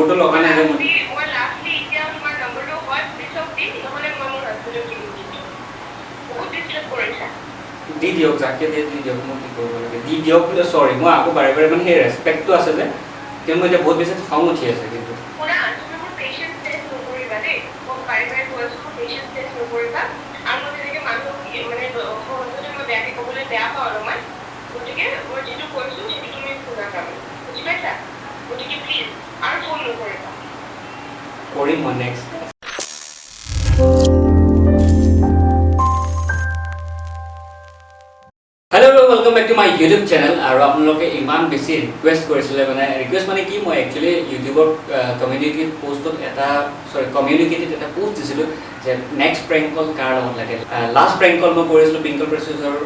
নম্বৰটো লগা নাই যে মই লাষ্টলি এতিয়া তোমাৰ নম্বৰটো হয় পিছত দি নহ'লে মই মোৰ হাজবেণ্ডক দি দিম বহুত ডিষ্টাৰ্ব কৰিছা দি দিয়ক যাকে দিয়ে দি দিয়ক মই কি কৰিব লাগে দি দিয়ক বোলে চৰি মই আকৌ বাৰে বাৰে মানে সেই ৰেচপেক্টটো আছে যে কিন্তু মই এতিয়া বহুত বেছি খং উঠি আছে কিন্তু শুনা তুমি মোৰ পেচেঞ্চ টেষ্ট নকৰিবা দেই মই বাৰে বাৰে কৈ আছোঁ মোৰ পেচেঞ্চ টেষ্ট নকৰিবা আৰু মই তেনেকৈ মানুহক মানে সহজতে মই বেয়াকৈ ক'বলৈ বেয়া পাওঁ অলপমান গতিকে মই যিটো কৈছোঁ সেইটো তুমি শুনা পাবা বুজি পাইছা গতিকে প্লিজ আৰু ফোন নকৰিবা কৰিম মই next hello' welcome back to my YouTube channel আৰু আপোনালোকে ইমান বেছি ৰিকুৱেষ্ট কৰিছিলে মানে ৰিকুৱেষ্ট মানে কি মই একচুৱেলি ইউটিউবৰ কমিউনিটিত এটা পোষ্ট দিছিলোঁ যে নেক্সট প্ৰেংক কল কাৰ লগত লাগে লাষ্ট প্ৰেংক কল মই কৰিছিলোঁ পিংকল প্ৰেচিছৰ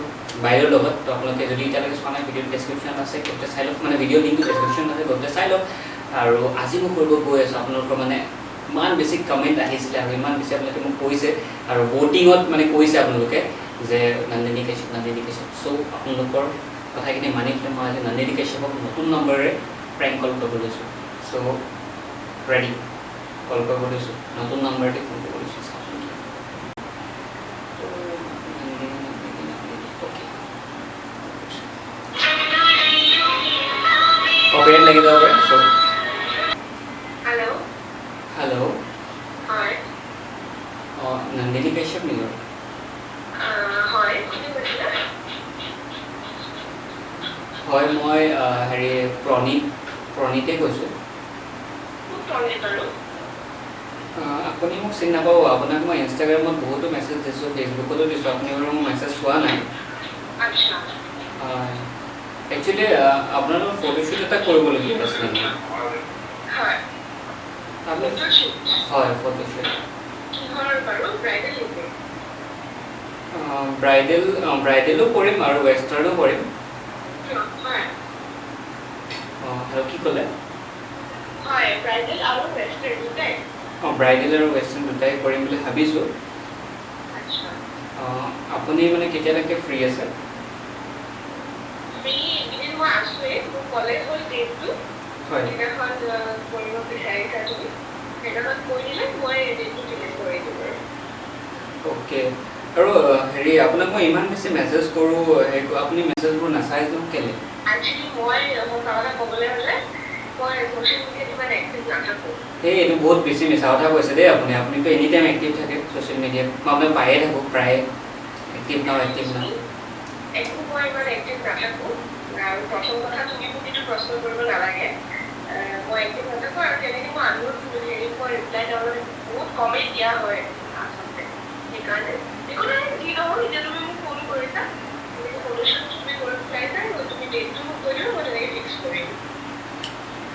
বাইদেউৰ লগত তো আপোনালোকে যদি এতিয়ালৈকে চোৱা নাই ভিডিঅ'ৰ ডেছক্ৰিপশ্যন আছে গতিকে চাই লওক মানে ভিডিঅ' লিংকটো ডেছক্ৰিপশ্যন আছে গতিকে চাই লওক আৰু আজি মই কৰিব গৈ আছোঁ আপোনালোকৰ মানে ইমান বেছি কমেণ্ট আহিছিলে আৰু ইমান বেছি আপোনালোকে মোক কৈছে আৰু ভোটিঙত মানে কৈছে আপোনালোকে যে নন্দিনী কাশ্যপ চ' আপোনালোকৰ কথাখিনি মানি পেলাই মই আজি নন্দিনী কাশ্যপক নতুন নম্বৰেৰে প্ৰেংক কল কৰিব লৈছোঁ চ' ৰেডি কল কৰিব লৈছোঁ নতুন নম্বৰতে ফোন কৰিব লৈছোঁ কপিৰাইট লাগি যাব পাৰে চ' হেল্ল' হয় অঁ নন্দিনী কাশ্যপ নেকি হয় হয় মই হেৰি প্ৰণীতে কৈছোঁ আপুনি মোক চিনি নাপাব আপোনাক মই ইনষ্টাগ্ৰামত বহুতো মেছেজ দিছোঁ ফেচবুকতো দিছোঁ আপুনি বাৰু মোৰ মেছেজ চোৱা নাই একচুৱেলি আপোনাৰ লগত ফটোশ্বুট এটা কৰিবলগীয়া আছিলে আপুনি হয় ফটোশ্বুট ব্ৰাইডেলো কৰিম আৰু ৱেষ্টাৰ্ণো কৰিম অঁ আৰু কি ক'লে অঁ ব্ৰাইডেল আৰু ৱেষ্টাৰ্ণ দুটাই কৰিম বুলি ভাবিছোঁ আপুনি মানে কেতিয়ালৈকে ফ্ৰী আছে হয় অ'কে আৰু হেৰি আপোনাক মই ইমান বেছি মেছেজ কৰোঁ আপুনি মেছেজবোৰ নাচাই যে কেলে এই এইটো বহুত বেছি মিছা কথা কৈছে দেই আপুনিতো এনি টাইম এক্টিভ থাকে ছ'চিয়েল মিডিয়াত মই আপোনাক পায়ে থাকোঁ প্ৰায় এক্টিভ নাও আৰু প্ৰথম কথা তুমি মোক এইটো প্ৰশ্ন কৰিব নালাগে মই এক্টিভ নাথাকোঁ আৰু তেনেকৈ মই আনবোৰ হেৰি মই ৰিপ্লাই তাৰমানে বহুত কমেই দিয়া হয় আচলতে সেইকাৰণে একো নাই যি নহওক এতিয়া তুমি মোক ফোন কৰিছা ফটোশ্বুট তুমি কৰিব বিচাৰিছা তুমি ডেটটো মোক কৈ দিবা মই তেনেকৈ ফিক্স কৰিম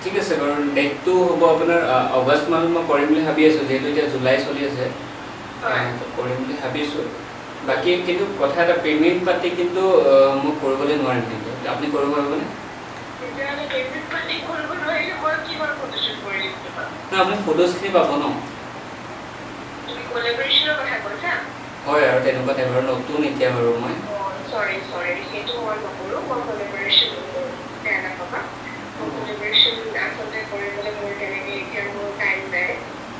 ঠিক আছে বাৰু ডেটটো হ'ব আপোনাৰ আগষ্ট মানত মই কৰিম বুলি ভাবি আছোঁ যিহেতু এতিয়া জুলাই চলি আছে কৰিম বুলি ভাবিছোঁ বাকী কিন্তু কথা এটা পে'মেণ্ট পাতি কিন্তু মই কৰিবলৈ নোৱাৰিম কিন্তু আপুনি কৰিব পাৰিবনে না আপুনি ফটোজখিনি পাব ন হয় আৰু তেনেকুৱা টাইপ আৰু নতুন এতিয়া বাৰু মই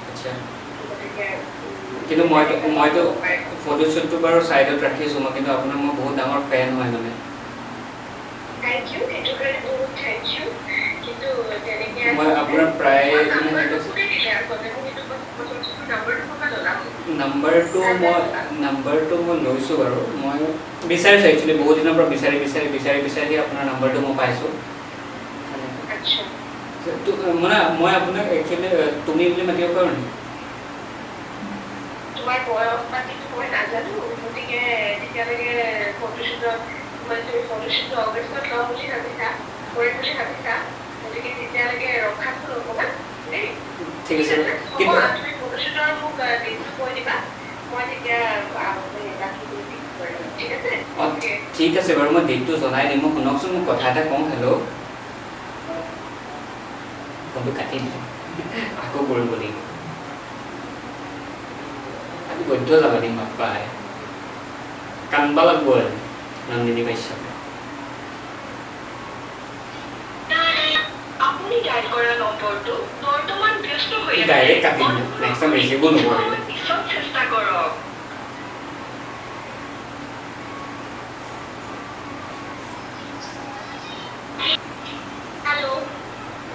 আচ্ছা কিন্তু মইতো ফটোশ্বুটটো বাৰু ছাইডত ৰাখিছোঁ মই কিন্তু আপোনাৰ মই বহুত ডাঙৰ ফেন হয় মানে মই আপোনাৰ প্ৰায় নাম্বাৰটো মই লৈছোঁ বাৰু মই বিচাৰিছোঁ একচুৱেলি বহুত দিনৰ পৰা বিচাৰি আপোনাৰ নাম্বাৰটো মই পাইছোঁ মানে মই আপোনাক একচুৱেলি তুমি বুলি মাতিব পাৰোঁ নেকি তোমাৰ বয়স পাতিটো মই নাজানো গতিকে তেতিয়ালৈকে ফটোশ্বুটটো অগষ্টত লওঁ বুলি ভাবিছা কৰিম বুলি ভাবিছা গতিকে তেতিয়ালৈকে ৰখাটো নক'বা দেই ঠিক আছে হ'ব তুমি ফটোশ্বুটৰ মোক ডেটটো কৈ দিবা মই তেতিয়া বাকীখিনি ফিক্স কৰি দিম ঠিক আছে ঠিক আছে বাৰু মই ডেটটো জনাই দিম মই শুনকচোন মোক কথা এটা কওঁ হেল্ল' ফোনটো কাটি দিলোঁ আকৌ কৰিব লাগিব আজি বৈধ যাবা দিম বাপ্পাই কান্দবা লাগব আৰু নন্দিনী কাশ্যপ আপুনি ডাইল কৰা নম্বৰটো বৰ্তমান ডাইৰেক্ট কাটি দিলে নেক্সট টাইম ৰিচিভো নকৰিলে পিছত চেষ্টা কৰক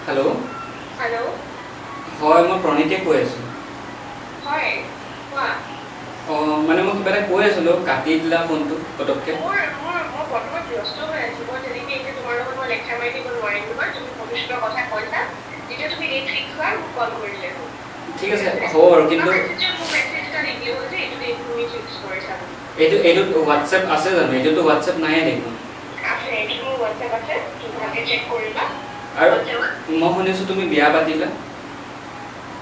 হেল্ল' হেল্ল' হয় মই প্ৰণীতে কৈ আছোঁ হয় কোৱা মানে মই কিবা এটা কৈ আছিলোঁ কাটি দিলা ফোনটো পটককৈ মই বৰ্তমান ব্যস্ত হৈ আছোঁ মই তেনেকৈ এতিয়া তোমাৰ লগত মই লেকচাৰ মাৰি দিব নোৱাৰিম তোমাৰ তুমি ভৱিষ্যতৰ কথা কৈছা যেতিয়া তুমি ডেট ফিক্স হোৱা মোক কল কৰিলে হ'ল ঠিক আছে হ'ব বাৰু কিন্তু মোক মেছেজ এটা নিদিলেও যে এইটো ডেট তুমি ফিক্স কৰিছা এইটোত হোৱাটছএপ আছে জানো এইটোতো হোৱাটছএপ নাহে দেখোন আছে এইটো মোৰ হোৱাটছএপ আছে তুমি ভালকৈ চেক কৰিবা আৰু মই শুনিছোঁ তুমি বিয়া পাতিলা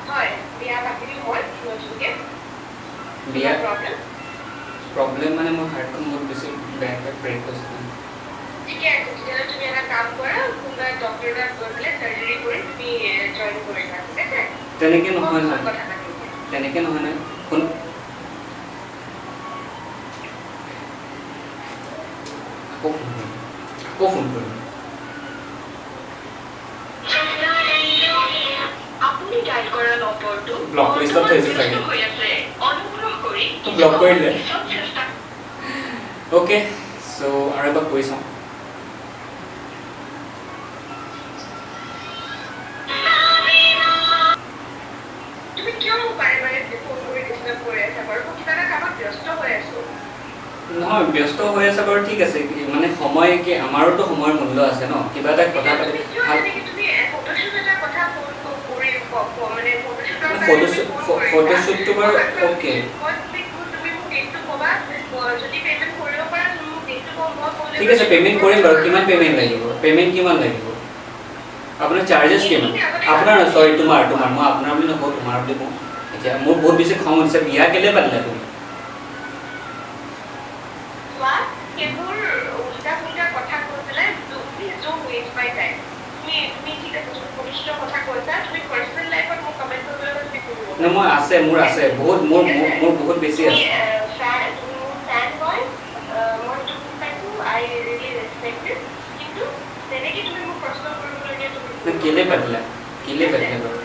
হয় বিয়া পাতিলোঁ মই নতুনকৈ বিয়া প্ৰব্লেম প্ৰব্লেম মানে মোৰ হাৰ্টখন বহুত বেছি বেয়াকৈ ব্ৰেক হৈছে ঠিকে আছে তেতিয়াহ'লে তুমি এটা কাম কৰা কোনোবা ডক্টৰ তাত গৈ পেলাই চাৰ্জাৰী কৰি তুমি জইন কৰিবা ঠিক আছে তেনেকৈ নহয় নহয় কথা পাতিম তেনেকৈ নহয় নহয় শুন আকৌ ফোন কৰিম আপুনি ডাইল কৰা নম্বৰটো ব্লক লিষ্টত থৈছে চাগে হৈ আছে অনুগ্ৰহ কৰি ব্লক কৰি দিলে পিছত চেষ্টা অ'কে চ' আৰু এবাৰ কৈ চাওঁ তুমি কিয় মোক বাৰে বাৰে ফোন কৰি ডিষ্টাৰ্ব কৰি আছা বাৰু মই কিবা এটা কামত ব্যস্ত হৈ আছোঁ নহয় ব্যস্ত হৈ আছে বাৰু ঠিক আছে মানে সময় কি আমাৰোতো সময়ৰ মূল্য আছে ন কিবা এটা কথা পাতি ভাল ফটোশ্বুটটো বাৰু অ'কে ঠিক আছে পে'মেণ্ট কৰিম বাৰু কিমান পে'মেণ্ট লাগিব পে'মেণ্ট কিমান লাগিব আপোনাৰ চাৰ্জেছ কিমান আপোনাৰ চৰি তোমাৰ মই আপোনাৰ বুলি নকওঁ তোমাৰ বুলি কওঁ এতিয়া মোৰ বহুত বেছি খং উঠিছে বিয়া কেলৈ পাতিলা তুমি মই আছে মোৰ আছে বহুত মোৰ বহুত বেছি আছে কেলে পাতিলা বাৰু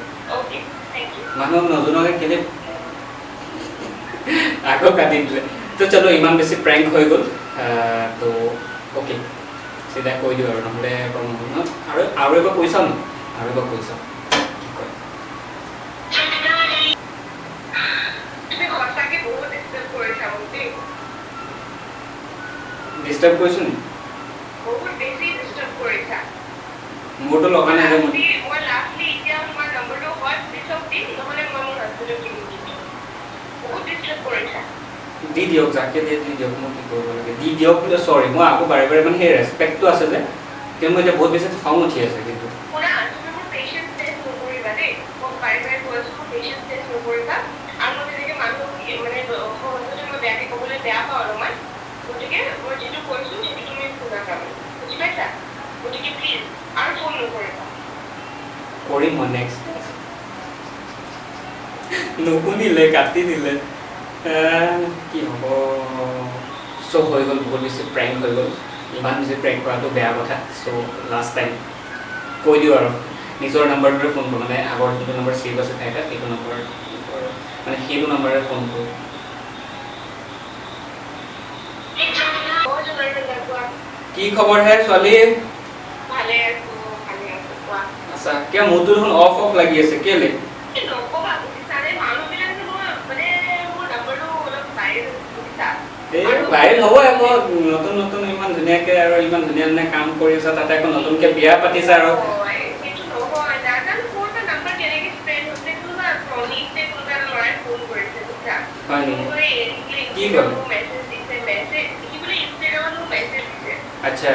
মানুহক নজনোৱাকৈ কেলে আকৌ কাটি দিলে তো চলো ইমান বেছি প্ৰেংক হৈ গ'ল তো অ'কে চিধা কৈ দিওঁ আৰু নহ'লে আৰু এবাৰ কৈ চাওঁ নেকি আৰু এবাৰ কৈ চাওঁ কি কয় ডিষ্টাৰ্ব কৰিছোঁ নি মোৰতো লগা নাই যে দি দিয়ক যাকে দিয়ে দি দিয়ক মই কি কৰিব লাগে দি দিয়ক বোলে চৰি মই আকৌ বাৰে বাৰে মানে সেই ৰেচপেক্টটো আছে যে কিন্তু মই এতিয়া বহুত বেছি খং উঠি আছে কিন্তু কৰিম মই নেক্সট নুশুনিলে কাটি দিলে কি হ'ব চ' হৈ গ'ল বহুত বেছি প্ৰেংক হৈ গ'ল ইমান বেছি প্ৰেংক কৰাটো বেয়া কথা চ' লাষ্ট টাইম কৈ দিওঁ আৰু নিজৰ নাম্বাৰটোৰে ফোন কৰোঁ মানে আগৰ যোনটো নম্বৰ ছেভ আছে তাইটা সেইটো নম্বৰ মানে সেইটো নাম্বাৰেৰে ফোন কৰোঁ কি খবৰ হে ছোৱালী আচ্ছা কিয় মোৰতো দেখোন অফ লাগি আছে কেলে ভাইৰেল হ'ব আকৌ নতুন ইমান ধুনীয়াকৈ আৰু ইমান ধুনীয়া কাম কৰি আছা তাতে আকৌ নতুনকৈ বিয়া পাতিছা আৰু হয় নেকি কি ক'লে আচ্ছা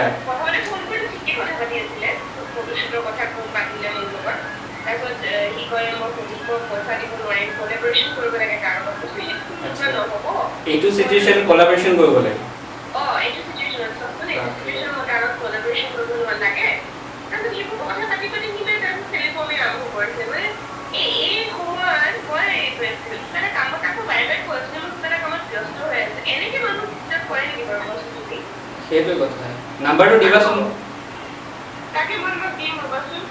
এইটো চিটুৱেশ্যন কোলাবৰেশ্যন কৰিব লাগে সেইটোৱে কথা নাম্বাৰটো দিবাচোন তাকে মই দিম ৰ'বাচোন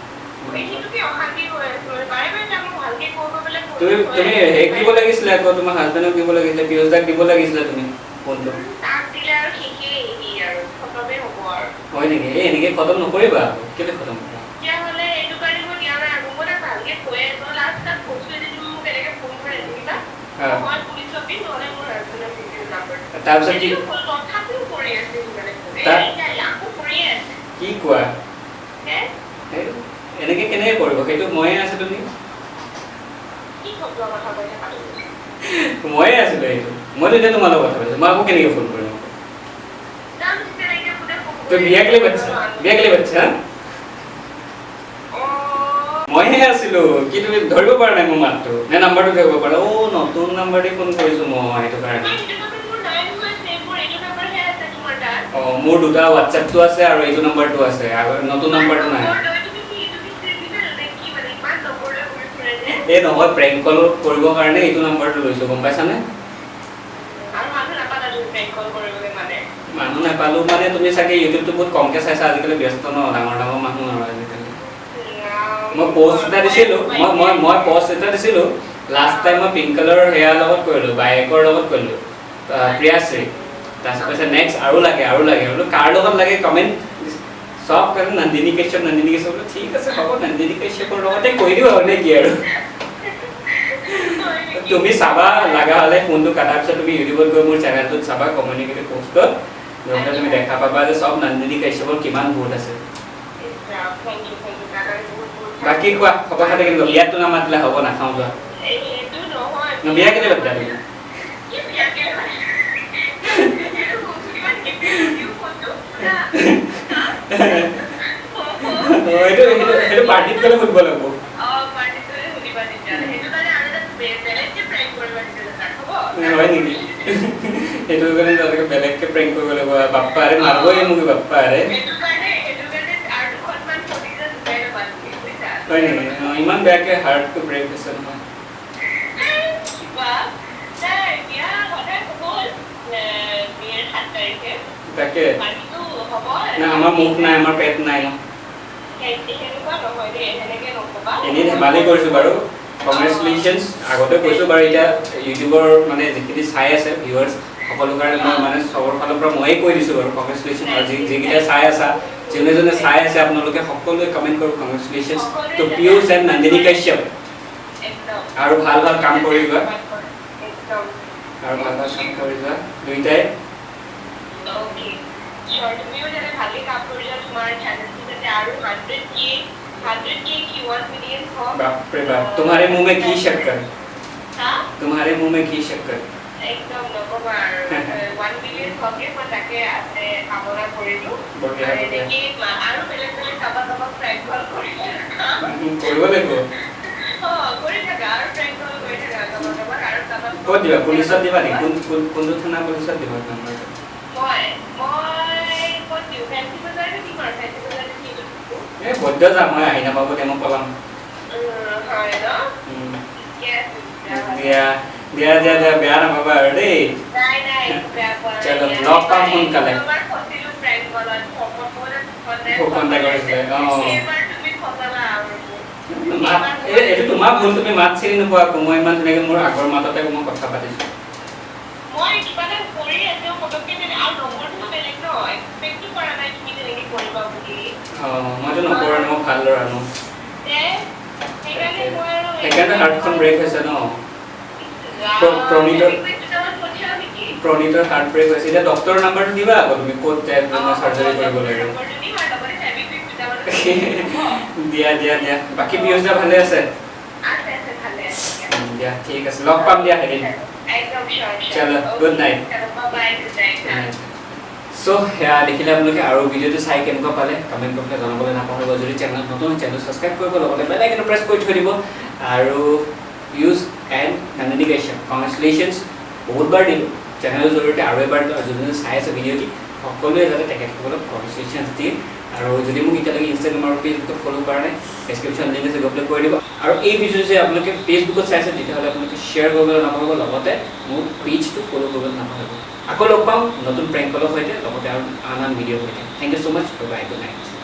এইটোকে অশান্তি হৈ আছে বাৰে বাৰে তাক মই ভালকৈ কৰিব তুমি হেক দিব লাগিছিলে আকৌ তোমাৰ হাজবেণ্ডক দিব লাগিছিলে পিয়ুষ দাক দিব লাগিছিলে তুমি ফোনটো তাক দিলে আৰু ঠিকেই সি আৰু খতমে হ'ব আৰু হয় নেকি এই এনেকৈ খতম নকৰিবা কেলৈ খতম কৰিবা তেতিয়াহ'লে এইটো কাৰণে মই দিয়া নাই আৰু মই তাক ভালকৈ কৈ আছোঁ লাষ্ট তাক কৈছোঁ যে তুমি মোক এনেকৈ ফোন কৰি থাকিবা মই পুলিচ অফিচ নহ'লে মোৰ হাজবেণ্ডৰ ভিডিঅ' নাম্বাৰ তাৰপিছত কি তথাপিও কৰি আছে মানে আকৌ কৰিয়ে আছে কি কোৱা এনেকৈ কেনেকৈ কৰিব সেইটো ময়ে আছিলোঁ নেকি কি খবৰ কথা কৈ থকা ময়ে আছিলোঁ এইটো মইতো এতিয়া তোমাৰ লগত কথা পাতিছোঁ মই আকৌ কেনেকৈ ফোন কৰিম তো বিয়া কেলে পাতিছা হা মইহে আছিলোঁ কি তুমি ধৰিব পৰা নাই মোৰ মাতটো নে নাম্বাৰটো ধৰিব পাৰা নতুন নাম্বাৰ দি ফোন কৰিছোঁ মই সেইটো কাৰণে মোৰ দুটা হোৱাটছএপটো আছে আৰু এইটো নাম্বাৰটো আছে নতুন নাম্বাৰটো নাই এই নহয় প্ৰেংক কল কৰিবৰ কাৰণে এইটো নাম্বাৰটো লৈছোঁ গম পাইছানে মানুহ নাপালো মানে তুমি চাগে ইউটিউবটো বহুত কমকৈ চাইছা আজিকালি ব্যস্ত ন ডাঙৰ ডাঙৰ মানুহ আৰু আজিকালি মই পষ্ট এটা দিছিলোঁ মই পষ্ট এটা দিছিলোঁ লাষ্ট টাইম মই পিংক কালাৰ হেয়াৰ লগত কৰিলোঁ বাইকৰ লগত কৰিলোঁ প্ৰিয়াশ্ৰী তাৰপিছত কৈছে নেক্সট আৰু লাগে বোলো কাৰ লগত লাগে কমেণ্ট চব কাৰণে নন্দিনী কাশ্যপ বোলো ঠিক আছে হ'ব নন্দিনী কাশ্যপৰ লগতে কৰি দিওঁ আৰু নে কি আৰু তুমি চাবা লগা হ'লে ফোনটো কটাৰ পিছত তুমি ইউটিউবত গৈ মোৰ চেনেলটোত চাবা কমিউনিকেটিভ পষ্টত নহ'লে তুমি দেখা পাবা যে চব নন্দিনী কাশ্যপৰ কিমান ভোট আছে বাকী কোৱা খবৰ খাতি কেনেকুৱা বিয়াতটো নামাতিলে হ'ব নাখাওঁ যোৱা বিয়া কেলে পাতিলা তুমি সেইটো পাৰ্টিত গ'লে সুধিব লাগিব হয় নেকি সেইটো কাৰণে তালৈকে বেলেগকে প্ৰেংক কৰিব লাগিব বাপ্পাৰে মাৰিবই মোক বাপ্পাৰে হয় নেকি ইমান বেয়াকে হাৰ্টটো ব্ৰেক হৈছে নহয় তাকে না আমাৰ মুখ নাই আমাৰ পেট নাই ন এনেই ধেমালি কৰিছোঁ বাৰু কংগ্ৰেচুলেশ্যনছ আগতে কৈছোঁ বাৰু এতিয়া ইউটিউবৰ মানে যিখিনি চাই আছে ভিউৱাৰ্ছ সকলো কাৰণে মই মানে চবৰ ফালৰ পৰা ময়ে কৈ দিছোঁ বাৰু কংগ্ৰেচুলেশ্যন আৰু যিকেইটা চাই আছা যোনে যোনে চাই আছে আপোনালোকে সকলোৱে কমেণ্ট কৰক congratulations to Piyush and Nandini Kashyap আৰু ভাল ভাল কাম কৰি যোৱা দুইটাই बाप रे बाप तुम्हारे मुंह में की शक्कर तुम्हारे मुंह में की शक्कर एकदम नकबार 1 मिलियन होके पण ताके আছে কামনা কৰিলো আৰু দেখি আৰু বেলেগ বেলেগ কাবা ফ্ৰেন্ড কল কৰিছে কৰিব লাগিব কৰি থাকা আৰু ফ্ৰেন্ড কল কৰি থাকা কাবা আৰু কাবা ক'ত দিবা পুলিচত দিবা নি কোনটো থানা পুলিচত দিবা নম্বৰ মই ক'ত দিও ফেন্সি বজাৰতে কি মাৰ ফেন্সি বজাৰতে কি দিও বদ্ধ যা মই আহি নাপাব তেম পলাম হয় ন দিয়া বেয়া নাপাবা আৰু দেই চলো লগ পাম সোনকালে এইটো তোমাৰ ভুল তুমি মাত চিনি নোপোৱা মই ইমান ধুনীয়াকৈ মোৰ আগৰ মাততে মই কথা পাতিছোঁ মইতো নকৰোঁ মই ভাল ল'ৰা ন সেইকাৰণে হাৰ্টখন ব্ৰেক হৈছে ন প্ৰণীতৰ হাৰ্ট ব্ৰেক হৈছে এতিয়া ডক্টৰৰ নাম্বাৰটো দিবা আকৌ তুমি ক'ত যায় চাৰ্জাৰী কৰিব লাগে দিয়া বাকী পিয়ুষ দা ভালে আছে দিয়া ঠিক আছে লগ পাম দিয়া এদিন চলো গুড নাইট সো দেখিলে আপোনালোকে আৰু ভিডিঅ'টো চাই কেনেকুৱা পালে কমেণ্ট কৰি জনাবলৈ নাপাহৰিব যদি চেনেল নতুন চেনেল ছাবস্ক্ৰাইব কৰিব লগতে বেল আইকনটো প্ৰেছ কৰি থৈ দিব আৰু পিয়ুষ এণ্ড নন্দিনী কাশ্যপ কংগ্ৰেচুলেশ্যনছ বহুতবাৰ দিলোঁ চেনেলৰ জৰিয়তে আৰু এবাৰ যোনে চাই আছে ভিডিঅ'টি সকলোৱে যাতে তেখেতসকলক কংগ্ৰেচুলেশ্যনছ দিয়ে আৰু যদি মোক এতিয়ালৈকে ইনষ্টাগ্ৰাম আৰু ফেচবুকত ফ'ল' কৰা নাই ডেছক্ৰিপশ্যন লিংক আছে গৈ পেলাই কৰি দিব আৰু এই ভিডিঅ'টো যে আপোনালোকে ফেচবুকত চাইছে তেতিয়াহ'লে আপোনালোকে শ্বেয়াৰ কৰিবলৈ নাপাহৰিব লগতে মোৰ পেজটো ফ'ল' কৰিবলৈ নাপাহৰিব আকৌ লগ পাম নতুন প্ৰেংক কলৰ সৈতে লগতে আৰু আন ভিডিঅ'ৰ সৈতে thank you so' much bye good night